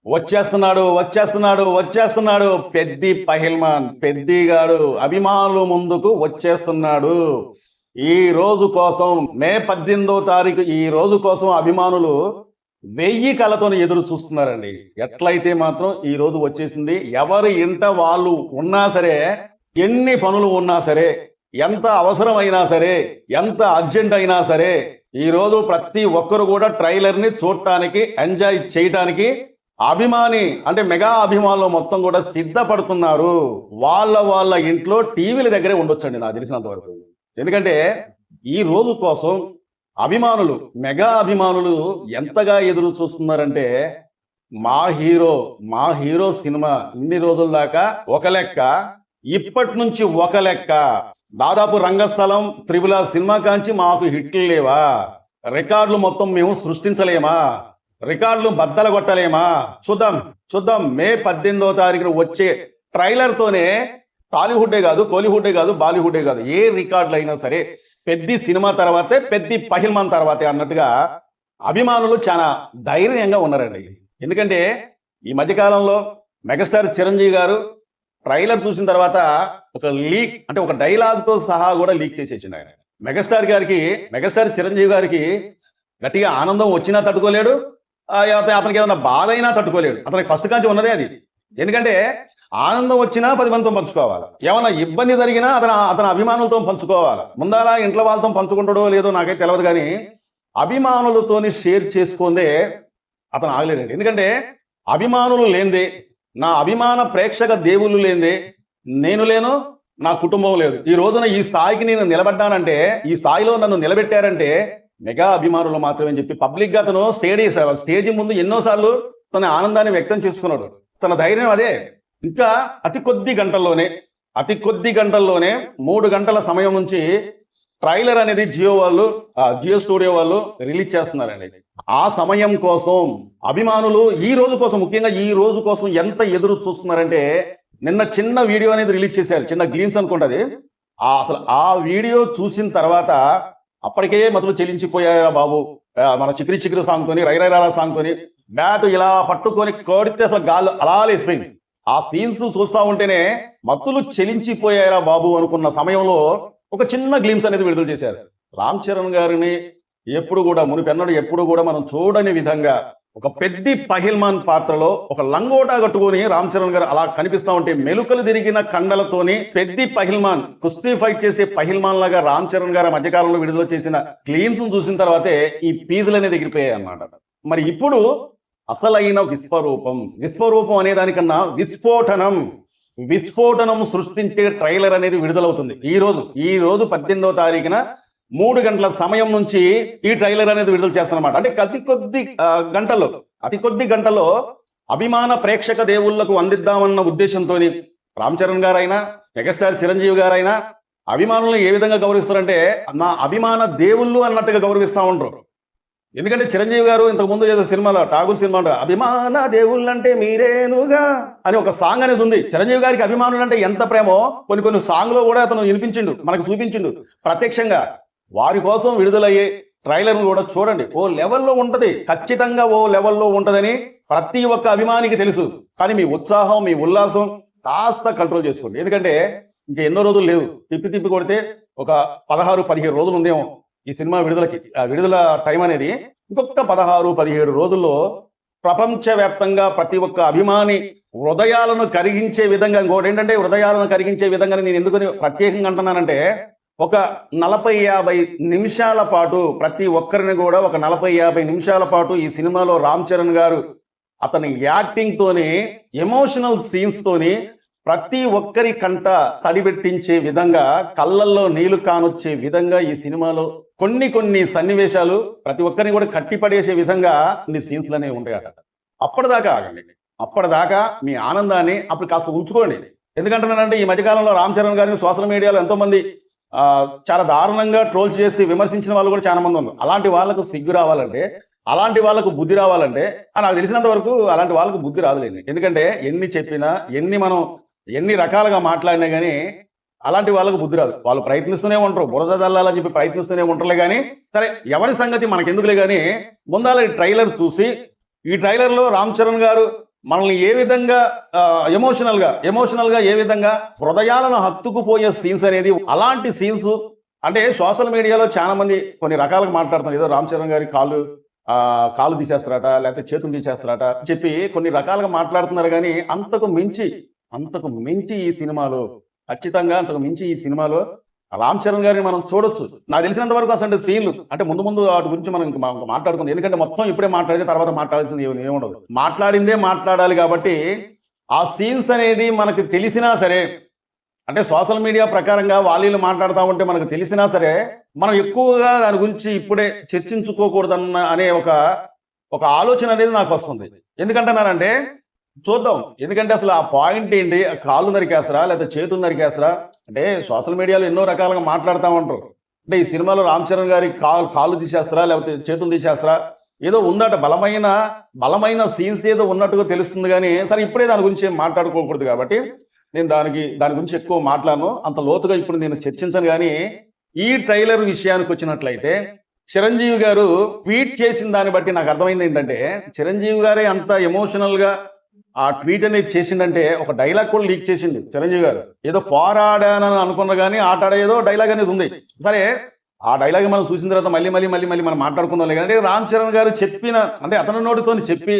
వచ్చేస్తున్నాడు పెద్ది పహిల్మాన్ పెద్దిగాడు అభిమానుల ముందుకు వచ్చేస్తున్నాడు. ఈ రోజు కోసం మే 18వ తారీఖు ఈ రోజు కోసం అభిమానులు 1000 కళ్ళతో ఎదురు చూస్తున్నారండి. ఎట్లయితే మాత్రం ఈ రోజు వచ్చేసింది. ఎవరి ఇంట వాళ్ళు ఉన్నా సరే, ఎన్ని పనులు ఉన్నా సరే, ఎంత అవసరమైనా సరే, ఎంత అర్జెంట్ అయినా సరే, ఈ రోజు ప్రతి ఒక్కరు కూడా ట్రైలర్ని చూడటానికి, ఎంజాయ్ చేయటానికి అభిమాని అంటే మెగా అభిమానులు మొత్తం కూడా సిద్ధపడుతున్నారు. వాళ్ళ ఇంట్లో టీవీల దగ్గరే ఉండొచ్చండి నాకు తెలిసినంత వరకు. ఎందుకంటే ఈ రోజు కోసం అభిమానులు, మెగా అభిమానులు ఎంతగా ఎదురు చూస్తున్నారంటే, మా హీరో సినిమా ఇన్ని రోజుల దాకా ఒక లెక్క, ఇప్పటి నుంచి ఒక లెక్క. దాదాపు రంగస్థలం, త్రిబుల సినిమా కాంచి మాకు హిట్లు లేవా, రికార్డులు మొత్తం మేము సృష్టించలేమా, రికార్డులు బద్దలు కొట్టలేమా? చూద్దాం మే 18వ తారీఖున వచ్చే ట్రైలర్తోనే టాలీవుడ్డే కాదు, కోలీవుడ్డే కాదు, బాలీవుడ్డే కాదు, ఏ రికార్డులు అయినా సరే పెద్ది సినిమా తర్వాతే, పెద్ది పహిల్మాన్ తర్వాతే అన్నట్టుగా అభిమానులు చాలా ధైర్యంగా ఉన్నారండి. ఎందుకంటే ఈ మధ్యకాలంలో మెగాస్టార్ చిరంజీవి గారు ట్రైలర్ చూసిన తర్వాత ఒక లీక్ అంటే ఒక డైలాగ్తో సహా కూడా లీక్ చేసేసిండు ఆయన. మెగాస్టార్ చిరంజీవి గారికి గట్టిగా ఆనందం వచ్చినా తట్టుకోలేడు, అతనికి ఏదైనా బాధ అయినా తట్టుకోలేడు. అతనికి ఫస్ట్ కాంచి ఉన్నదే అది. ఎందుకంటే ఆనందం వచ్చినా 10 మందితో పంచుకోవాలి, ఏమైనా ఇబ్బంది జరిగినా అతని అభిమానులతో పంచుకోవాలి. ముందాల ఇంట్లో వాళ్ళతో పంచుకుంటాడో లేదో నాకైతే తెలియదు, కానీ అభిమానులతోని షేర్ చేసుకుందే అతను ఆగలేడండి. ఎందుకంటే అభిమానులు లేనిదే, నా అభిమాన ప్రేక్షక దేవుళ్ళు లేనిదే నేను లేను, నా కుటుంబం లేదు. ఈ రోజున ఈ స్థాయికి నేను నిలబడ్డానంటే, ఈ స్థాయిలో నన్ను నిలబెట్టారంటే మెగా అభిమానులు మాత్రమే చెప్పి పబ్లిక్గా అతను స్టేజ్ ముందు ఎన్నోసార్లు తన ఆనందాన్ని వ్యక్తం చేసుకున్నాడు. తన ధైర్యం అదే. ఇంకా అతి కొద్ది గంటల్లోనే 3 గంటల సమయం నుంచి ట్రైలర్ అనేది జియో స్టూడియో వాళ్ళు రిలీజ్ చేస్తున్నారండి. ఆ సమయం కోసం అభిమానులు ఈ రోజు కోసం, ముఖ్యంగా ఈ రోజు కోసం ఎంత ఎదురు చూస్తున్నారంటే, నిన్న చిన్న వీడియో అనేది రిలీజ్ చేశారు, చిన్న గ్లిమ్స్ అనుకుంటుంది. అసలు ఆ వీడియో చూసిన తర్వాత అప్పటికే మతులు చెల్లించిపోయారా బాబు. మన చిక్రి సాంగ్తోని, రైరైరాల సాంగ్తోని బ్యాట్ ఇలా పట్టుకొని కొడితే అసలు గాల్లో అలా లేసిపోయింది. ఆ సీన్స్ చూస్తూ ఉంటేనే మత్తులు చెలించిపోయారా బాబు అనుకున్న సమయంలో ఒక చిన్న గ్లిమ్స్ అనేది విడుదల చేశారు. రామ్ చరణ్ గారిని ఎప్పుడు కూడా మనం చూడని విధంగా ఒక పెద్ది పహిల్మాన్ పాత్రలో ఒక లంగోటా కట్టుకొని రామ్ చరణ్ గారు అలా కనిపిస్తా ఉంటే, మెలుకలు తిరిగిన కండలతోని పెద్ది పహిల్మాన్, కుస్తీ ఫైట్ చేసే పహిల్మాన్ లాగా రామ్ చరణ్ గారు మధ్యకాలంలో విడుదల చేసిన క్లీన్స్ చూసిన తర్వాతే ఈ పీజులు అనేది ఎగిరిపోయాయి అన్నమాట. మరి ఇప్పుడు అసలైన విశ్వరూపం అనే దానికన్నా విస్ఫోటనం సృష్టించే ట్రైలర్ అనేది విడుదలవుతుంది ఈ రోజు 18వ తారీఖున 3 గంటల సమయం నుంచి ఈ ట్రైలర్ అనేది విడుదల చేస్తారన్నమాట. అంటే అతి కొద్ది గంటల్లో అభిమాన ప్రేక్షక దేవుళ్లకు అందిద్దామన్న ఉద్దేశంతో రామ్ చరణ్ గారైనా, మెగాస్టార్ చిరంజీవి గారైనా అభిమానులను ఏ విధంగా గౌరవిస్తారంటే, నా అభిమాన దేవుళ్ళు అన్నట్టుగా గౌరవిస్తూ ఉంటారు. ఎందుకంటే చిరంజీవి గారు ఇంతకుముందు ఏదో సినిమాలో, ఠాగూర్ సినిమా, అభిమాన దేవుళ్ళంటే మీరేనుగా అని ఒక సాంగ్ అనేది ఉంది. చిరంజీవి గారికి అభిమానులు అంటే ఎంత ప్రేమో కొన్ని సాంగ్లో కూడా అతను వినిపించిండు, మనకు చూపించిండు ప్రత్యక్షంగా. వారి కోసం విడుదలయ్యే ట్రైలర్ కూడా చూడండి, ఓ లెవెల్లో ఉంటుంది, ఖచ్చితంగా ఓ లెవెల్లో ఉంటుందని ప్రతి ఒక్క అభిమానికి తెలుసు. కానీ మీ ఉత్సాహం, మీ ఉల్లాసం కాస్త కంట్రోల్ చేసుకోండి. ఎందుకంటే ఇంకా ఎన్నో రోజులు లేవు, తిప్పి కొడితే ఒక 16-17 రోజులు ఉందేమో ఈ సినిమా విడుదలకి. విడుదల టైం అనేది ఇంకొక 16-17 రోజుల్లో ప్రపంచవ్యాప్తంగా ప్రతి ఒక్క అభిమాని హృదయాలను కరిగించే విధంగా, ఇంకోటి ఏంటంటే హృదయాలను కరిగించే విధంగా నేను ఎందుకని ప్రత్యేకంగా అంటున్నానంటే, ఒక 40-50 నిమిషాల పాటు ప్రతి ఒక్కరిని కూడా ఒక 40-50 నిమిషాల పాటు ఈ సినిమాలో రామ్ చరణ్ గారు అతని యాక్టింగ్ తోని, ఎమోషనల్ సీన్స్ తోని ప్రతి ఒక్కరి కంట తడిబెట్టించే విధంగా, కళ్ళల్లో నీళ్లు కానొచ్చే విధంగా ఈ సినిమాలో కొన్ని సన్నివేశాలు ప్రతి ఒక్కరిని కూడా కట్టిపడేసే విధంగా కొన్ని సీన్స్లు అనేవి ఉంటాయట. అప్పటిదాకా ఆగండి, అప్పటిదాకా మీ ఆనందాన్ని అప్పుడు కాస్త ఉంచుకోండి. ఎందుకంటున్నానంటే ఈ మధ్యకాలంలో రామ్ చరణ్ గారిని సోషల్ మీడియాలో ఎంతోమంది చాలా దారుణంగా ట్రోల్ చేసి విమర్శించిన వాళ్ళు కూడా చాలా మంది ఉన్నారు. అలాంటి వాళ్ళకు సిగ్గు రావాలంటే, అలాంటి వాళ్ళకు బుద్ధి రావాలంటే, నాకు తెలిసినంత వరకు అలాంటి వాళ్ళకు బుద్ధి రాదులేండి. ఎందుకంటే ఎన్ని చెప్పినా, ఎన్ని రకాలుగా మాట్లాడినా కానీ అలాంటి వాళ్ళకు బుద్ధి రాదు. వాళ్ళు ప్రయత్నిస్తూనే ఉంటారు, బురద జల్లాలని చెప్పి ప్రయత్నిస్తూనే ఉంటారులే. కానీ సరే, ఎవరి సంగతి మనకెందుకులే. కానీ ముందాల ఈ ట్రైలర్ చూసి, ఈ ట్రైలర్లో రామ్ చరణ్ గారు మనల్ని ఏ విధంగా ఎమోషనల్గా ఏ విధంగా హృదయాలను హత్తుకుపోయే సీన్స్ అనేది, అలాంటి సీన్స్ అంటే సోషల్ మీడియాలో చాలా మంది కొన్ని రకాలుగా మాట్లాడుతున్నారు. ఏదో రామ్ చరణ్ గారి కాళ్ళు తీసేస్తారట, లేకపోతే చేతులు తీసేస్తారట చెప్పి కొన్ని రకాలుగా మాట్లాడుతున్నారు. కానీ అంతకు మించి ఈ సినిమాలో, ఖచ్చితంగా అంతకు మించి ఈ సినిమాలో రామ్ చరణ్ గారిని మనం చూడొచ్చు. నాకు తెలిసినంత వరకు అసలు సీన్లు అంటే ముందు వాటి గురించి మనం మాట్లాడుకుందాం. ఎందుకంటే మొత్తం ఇప్పుడే మాట్లాడితే తర్వాత మాట్లాడాల్సింది ఏముండదు. మాట్లాడిందే మాట్లాడాలి. కాబట్టి ఆ సీన్స్ అనేది మనకు తెలిసినా సరే, అంటే సోషల్ మీడియా ప్రకారంగా వాళ్ళు మాట్లాడుతూ ఉంటే మనకు తెలిసినా సరే, మనం ఎక్కువగా దాని గురించి ఇప్పుడే చర్చించుకోకూడదన్న అనే ఒక ఆలోచన అనేది నాకు వస్తుంది. ఎందుకంటున్నానంటే చూద్దాం. ఎందుకంటే అసలు ఆ పాయింట్ ఏంటి, కాళ్ళు నరికేస్తారా లేదా చేతులు నరికేస్తారా అంటే సోషల్ మీడియాలో ఎన్నో రకాలుగా మాట్లాడుతూ ఉంటారు. అంటే ఈ సినిమాలో రామ్ చరణ్ గారి కాళ్ళు తీసేస్తారా లేకపోతే చేతులు తీసేస్తారా, ఏదో ఉందట, బలమైన సీన్స్ ఏదో ఉన్నట్టుగా తెలుస్తుంది. కానీ సరే ఇప్పుడే దాని గురించి మాట్లాడుకోకూడదు. కాబట్టి నేను దాని గురించి ఎక్కువ మాట్లాడను, అంత లోతుగా ఇప్పుడు నేను చర్చించను. కానీ ఈ ట్రైలర్ విషయానికి వచ్చినట్లయితే చిరంజీవి గారు ట్వీట్ చేసిన దాన్ని బట్టి నాకు అర్థమైంది ఏంటంటే, చిరంజీవి గారే అంత ఎమోషనల్గా ఆ ట్వీట్ అనేది చేసిందంటే ఒక డైలాగ్ కూడా లీక్ చేసింది చిరంజీవి గారు. ఏదో పోరాడానని అనుకున్నా కానీ ఏదో డైలాగ్ అనేది ఉంది. సరే ఆ డైలాగ్ మనం చూసిన తర్వాత మళ్ళీ మనం మాట్లాడుకుందాం. కానీ రామ్ చరణ్ గారు చెప్పిన, అంటే అతని నోటితో చెప్పి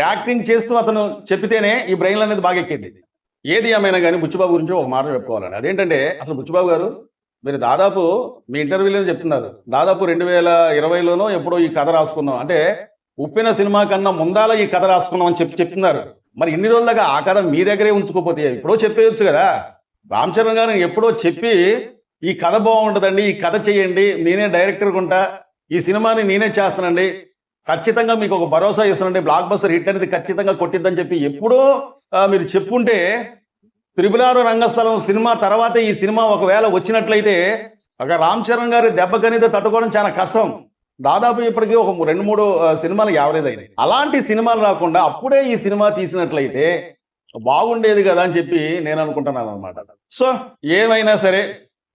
యాక్టింగ్ చేస్తూ అతను చెప్పితేనే ఈ బ్రెయిన్ అనేది బాగా ఎక్కింది. ఏది ఏమైనా కానీ బుచ్చిబాబు గురించి ఒక మాట చెప్పుకోవాలండి. అదేంటంటే అసలు బుచ్చిబాబు గారు, మీరు దాదాపు మీ ఇంటర్వ్యూలో చెప్తున్నారు, దాదాపు 2020లోనో ఎప్పుడో ఈ కథ రాసుకున్నాం, అంటే ఉప్పిన సినిమా కన్నా ముందాల ఈ కథ రాసుకున్నాం అని చెప్తున్నారు. మరి ఇన్ని రోజులుగా ఆ కథ మీ దగ్గరే ఉంచుకోపోతే ఎప్పుడో చెప్పేయచ్చు కదా. రామ్ చరణ్ గారు ఎప్పుడో చెప్పి ఈ కథ బాగుంటుందండి, ఈ కథ చేయండి, నేనే డైరెక్టర్గా ఉంటా, ఈ సినిమాని నేనే చేస్తానండి, ఖచ్చితంగా మీకు ఒక భరోసా ఇస్తానండి, బ్లాక్ బస్టర్ హిట్ అనేది ఖచ్చితంగా కొట్టిద్దని చెప్పి ఎప్పుడో మీరు చెప్పుంటే, త్రిపులారు రంగస్థలం సినిమా తర్వాతే ఈ సినిమా ఒకవేళ వచ్చినట్లయితే ఒక రామ్ చరణ్ గారి దెబ్బకనేది తట్టుకోవడం చాలా కష్టం. దాదాపు ఇప్పటికీ ఒక 2-3 సినిమాలు యావరేజ్ అయినాయి. అలాంటి సినిమాలు రాకుండా అప్పుడే ఈ సినిమా తీసినట్లయితే బాగుండేది కదా అని చెప్పి నేను అనుకుంటున్నాను అనమాట. సో ఏమైనా సరే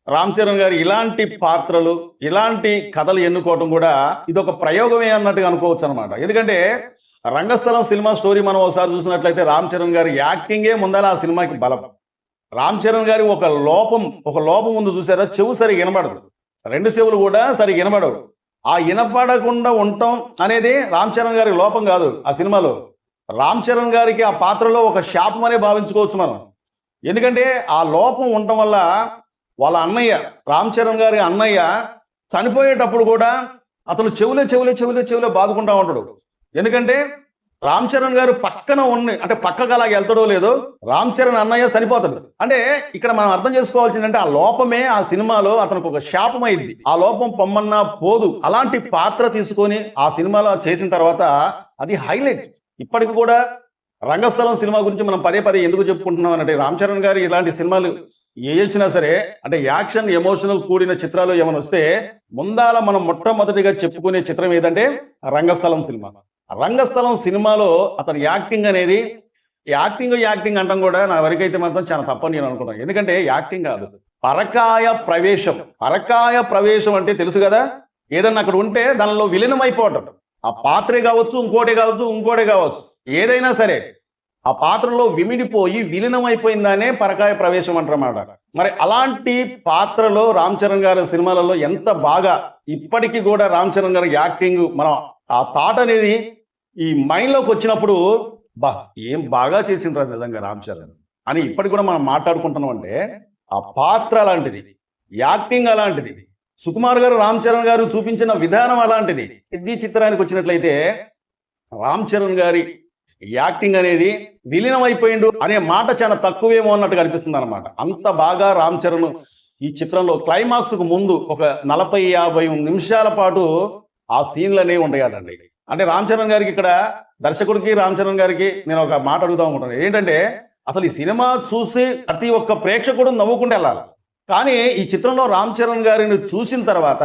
రామ్ చరణ్ గారు ఇలాంటి పాత్రలు, ఇలాంటి కథలు ఎన్నుకోవటం కూడా ఇదొక ప్రయోగమే అన్నట్టుగా అనుకోవచ్చు అనమాట. ఎందుకంటే రంగస్థలం సినిమా స్టోరీ మనం ఒకసారి చూసినట్లయితే రామ్ చరణ్ గారి యాక్టింగే ముందర ఆ సినిమాకి బలం. రామ్ చరణ్ గారి ఒక లోపం ముందు చూసారా, చెవు సరిగా వినబడదు, 2 చెవులు కూడా సరిగా వినబడవు. ఆ వినపడకుండా ఉండటం అనేది రామ్ చరణ్ గారి లోపం కాదు. ఆ సినిమాలో రామ్ చరణ్ గారికి ఆ పాత్రలో ఒక శాపం అనే భావించుకోవచ్చు మనం. ఎందుకంటే ఆ లోపం ఉండటం వల్ల వాళ్ళ అన్నయ్య, రామ్ చరణ్ గారి అన్నయ్య చనిపోయేటప్పుడు కూడా అతను చెవులే బాదుకుంటా ఉంటాడు. ఎందుకంటే రామ్ చరణ్ గారు పక్కన అంటే పక్కకు అలాగ వెళ్తాడో లేదో రామ్ చరణ్ అన్నయ్య చనిపోతాడు. అంటే ఇక్కడ మనం అర్థం చేసుకోవాల్సిందంటే ఆ లోపమే ఆ సినిమాలో అతనికి ఒక శాపం అయింది. ఆ లోపం పొమ్మన్నా పోదు. అలాంటి పాత్ర తీసుకొని ఆ సినిమాలో చేసిన తర్వాత అది హైలైట్. ఇప్పటికి కూడా రంగస్థలం సినిమా గురించి మనం పదే ఎందుకు చెప్పుకుంటున్నాం అంటే, రామ్ చరణ్ గారు ఇలాంటి సినిమాలు ఏ వచ్చినా సరే, అంటే యాక్షన్ ఎమోషనల్ కూడిన చిత్రాలు ఏమైనా వస్తే ముందాల మనం మొట్టమొదటిగా చెప్పుకునే చిత్రం ఏదంటే రంగస్థలం సినిమా. రంగస్థలం సినిమాలో అతని యాక్టింగ్ అనేది, యాక్టింగ్ అంటాం కూడా నా వరకైతే మాత్రం చాలా తప్పని నేను అనుకుంటాను. ఎందుకంటే యాక్టింగ్ కాదు, పరకాయ ప్రవేశం అంటే తెలుసు కదా. ఏదన్నా అక్కడ ఉంటే దానిలో విలీనం అయిపోవటం. ఆ పాత్రే కావచ్చు, ఇంకోటే కావచ్చు, ఏదైనా సరే ఆ పాత్రలో విమిడిపోయి విలీనం అయిపోయిందనే పరకాయ ప్రవేశం అంటారన్నమాట. మరి అలాంటి పాత్రలో రామ్ చరణ్ గారి సినిమాలలో ఎంత బాగా, ఇప్పటికీ కూడా రామ్ చరణ్ గారి యాక్టింగ్, మనం ఆ థాట్ అనేది ఈ మైండ్లోకి వచ్చినప్పుడు ఏం బాగా చేసిండ్రా నిజంగా రామ్ చరణ్ అని ఇప్పటికి కూడా మనం మాట్లాడుకుంటున్నాం. అంటే ఆ పాత్ర అలాంటిది, యాక్టింగ్ అలాంటిది, సుకుమార్ గారు రామ్ చరణ్ గారు చూపించిన విధానం అలాంటిది. ఈ చిత్రానికి వచ్చినట్లయితే రామ్ చరణ్ గారి యాక్టింగ్ అనేది విలీనం అయిపోయిండు అనే మాట చాలా తక్కువేమో అన్నట్టుగా అనిపిస్తుంది అనమాట. అంత బాగా రామ్ చరణ్ ఈ చిత్రంలో క్లైమాక్స్కు ముందు ఒక 40-50 నిమిషాల పాటు ఆ సీన్లు అనేవి ఉంటాయండి. అంటే రామ్ చరణ్ గారికి, ఇక్కడ దర్శకుడికి రామ్ చరణ్ గారికి నేను ఒక మాట అడుగుదాం అనుకుంటున్నాను. ఏంటంటే అసలు ఈ సినిమా చూసి ప్రతి ఒక్క ప్రేక్షకుడు నవ్వుకుంటూ వెళ్ళాలి. కానీ ఈ చిత్రంలో రామ్ చరణ్ గారిని చూసిన తర్వాత,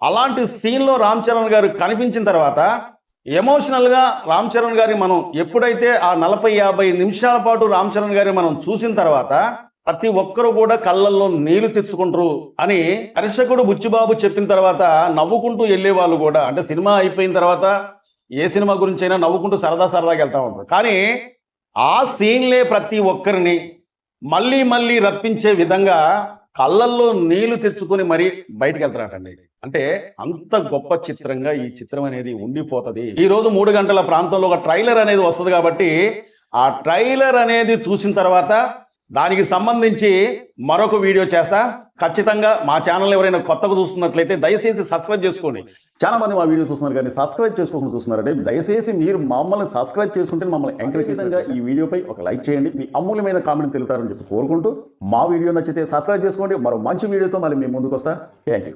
అలాంటి సీన్లో రామ్ చరణ్ గారు కనిపించిన తర్వాత, ఎమోషనల్గా రామ్ చరణ్ గారి మనం ఎప్పుడైతే ఆ 40-50 నిమిషాల పాటు రామ్ చరణ్ గారిని మనం చూసిన తర్వాత ప్రతి ఒక్కరు కూడా కళ్ళల్లో నీళ్లు తెచ్చుకుంటారు అని దర్శకుడు బుచ్చిబాబు చెప్పిన తర్వాత నవ్వుకుంటూ వెళ్ళే వాళ్ళు కూడా, అంటే సినిమా అయిపోయిన తర్వాత ఏ సినిమా గురించి అయినా నవ్వుకుంటూ సరదాగా వెళ్తా ఉంటారు. కానీ ఆ సీన్లే ప్రతి ఒక్కరిని మళ్ళీ మళ్ళీ రప్పించే విధంగా కళ్ళల్లో నీళ్లు తెచ్చుకొని మరీ బయటకు వెళ్తారటండి. అంటే అంత గొప్ప చిత్రంగా ఈ చిత్రం అనేది ఉండిపోతుంది. ఈ రోజు 3 గంటల ప్రాంతంలో ఒక ట్రైలర్ అనేది వస్తుంది కాబట్టి ఆ ట్రైలర్ అనేది చూసిన తర్వాత దానికి సంబంధించి మరొక వీడియో చేస్తా. ఖచ్చితంగా మా ఛానల్ ఎవరైనా కొత్తగా చూస్తున్నట్లయితే దయచేసి సబ్స్క్రైబ్ చేసుకోండి. చాలా మంది మా వీడియో చూస్తున్నారు కానీ సబ్స్క్రైబ్ చేసుకోకుండా చూస్తున్నారంటే దయచేసి మీరు మమ్మల్ని సబ్స్క్రైబ్ చేసుకుంటే మమ్మల్ని ఎంకరేజ్ చేసేందుకు ఈ వీడియోపై ఒక లైక్ చేయండి. మీ అమూల్యమైన కామెంట్ తెలుపుతారని చెప్పి కోరుకుంటూ మా వీడియో నచ్చితే సబ్స్క్రైబ్ చేసుకోండి. మరో మంచి వీడియోతో మళ్ళీ మేము ముందుకు వస్తా. Thank you.